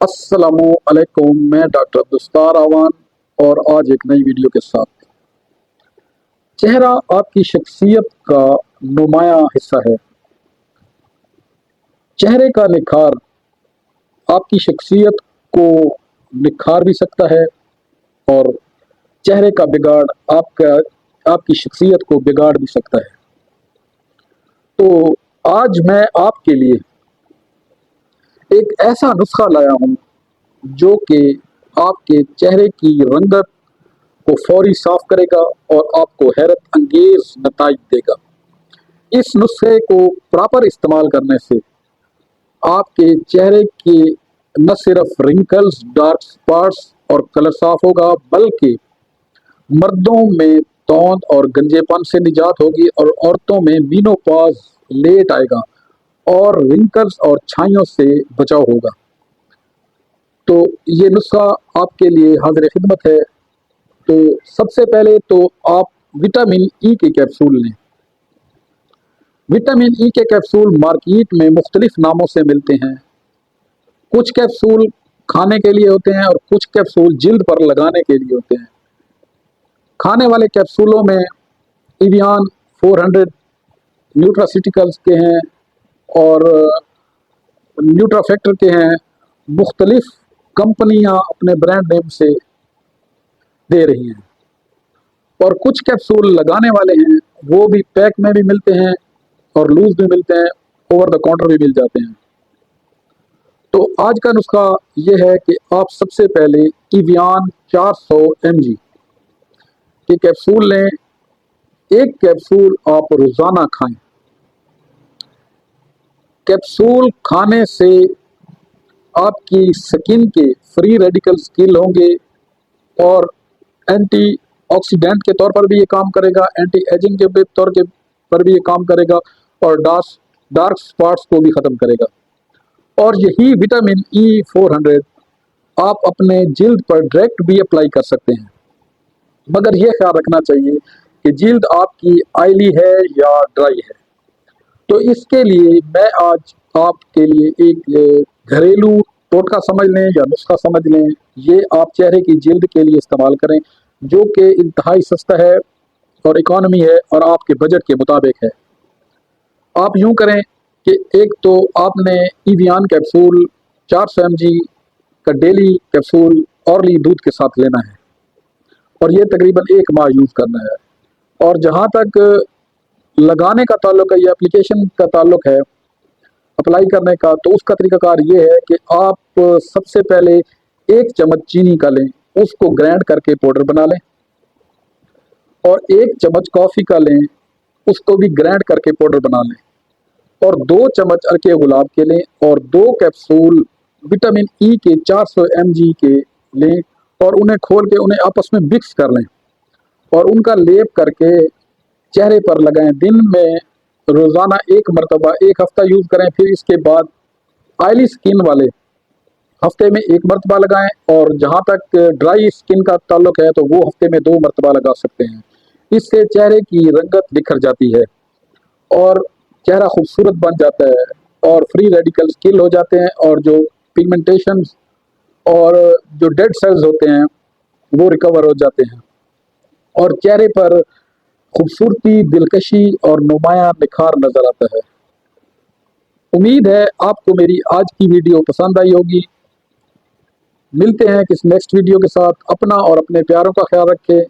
अस्सलामु अलैकुम। मैं डॉक्टर अब्दुस्तार आवान और आज एक नई वीडियो के साथ। चेहरा आपकी शख्सियत का नुमाया हिस्सा है। चेहरे का निखार आपकी शख्सियत को निखार भी सकता है और चेहरे का बिगाड़ आपकी शख्सियत को बिगाड़ भी सकता है। तो आज मैं आपके लिए एक ऐसा नुस्खा लाया हूँ जो कि आपके चेहरे की रंगत को फौरी साफ करेगा और आपको हैरत अंगेज नताइज देगा। इस नुस्खे को प्रॉपर इस्तेमाल करने से आपके चेहरे के न सिर्फ रिंकल्स, डार्क स्पॉट्स और कलर साफ होगा, बल्कि मर्दों में तौंद और गंजेपन से निजात होगी और औरतों में मीनोपॉज लेट आएगा और रिंकल्स और छाइयों से बचाव होगा। तो ये नुस्खा आपके लिए हाजिर खिदमत है। तो सबसे पहले तो आप विटामिन ई के कैप्सूल लें। विटामिन ई के कैप्सूल मार्केट में मुख्तलिफ नामों से मिलते हैं। कुछ कैप्सूल खाने के लिए होते हैं और कुछ कैप्सूल जिल्द पर लगाने के लिए होते हैं। खाने वाले कैप्सूलों में इवियान 400 न्यूट्रासिटिकल्स के हैं और न्यूट्राफैक्टर के हैं। मुख्तलिफ कंपनियां अपने ब्रांड नेम से दे रही हैं और कुछ कैप्सूल लगाने वाले हैं, वो भी पैक में भी मिलते हैं और लूज भी मिलते हैं, ओवर द काउंटर भी मिल जाते हैं। तो आज का नुस्खा ये है कि आप सबसे पहले इवियान 400 mg के कैप्सूल लें। एक कैप्सूल आप रोजाना खाएं। कैप्सूल खाने से आपकी स्किन के फ्री रेडिकल्स किल होंगे और एंटी ऑक्सीडेंट के तौर पर भी ये काम करेगा, एंटी एजिंग के तौर के पर भी ये काम करेगा और डार्क स्पॉट्स को भी ख़त्म करेगा। और यही विटामिन ई 400 आप अपने जिल्द पर डायरेक्ट भी अप्लाई कर सकते हैं, मगर यह ख्याल रखना चाहिए कि जिल्द आपकी ऑयली है या ड्राई है। तो इसके लिए मैं आज आपके लिए एक घरेलू टोटका समझ लें या नुस्खा समझ लें, ये आप चेहरे की जिल्द के लिए इस्तेमाल करें, जो कि इंतहाई सस्ता है और इकॉनमी है और आपके बजट के मुताबिक है। आप यूं करें कि एक तो आपने इवियान कैप्सूल 400 mg का डेली कैप्सूल औरली दूध के साथ लेना है और ये तकरीबन 1 माह यूज़ करना है। और जहाँ तक लगाने का ताल्लुक है या एप्लीकेशन का ताल्लुक है, अप्लाई करने का, तो उसका तरीकाकार ये है कि आप सबसे पहले 1 चम्मच चीनी का लें, उसको ग्राइंड करके पाउडर बना लें और 1 चम्मच कॉफ़ी का लें, उसको भी ग्राइंड करके पाउडर बना लें और 2 चम्मच अरके गुलाब के लें और 2 कैप्सूल विटामिन ई के 400 mg के लें और उन्हें खोल के उन्हें आपस में मिक्स कर लें और उनका लेप करके चेहरे पर लगाएं। दिन में रोज़ाना 1 मरतबा 1 हफ्ता यूज़ करें। फिर इसके बाद ऑयली स्किन वाले हफ्ते में 1 मरतबा लगाएं और जहाँ तक ड्राई स्किन का ताल्लुक है तो वो हफ्ते में 2 मरतबा लगा सकते हैं। इससे चेहरे की रंगत निखर जाती है और चेहरा खूबसूरत बन जाता है और फ्री रेडिकल्स किल हो जाते हैं और जो पिगमेंटेशन और जो डेड सेल्स होते हैं वो रिकवर हो जाते हैं और चेहरे पर खूबसूरती, दिलकशी और नुमाया निखार नजर आता है। उम्मीद है आपको मेरी आज की वीडियो पसंद आई होगी। मिलते हैं किस नेक्स्ट वीडियो के साथ। अपना और अपने प्यारों का ख्याल रखें।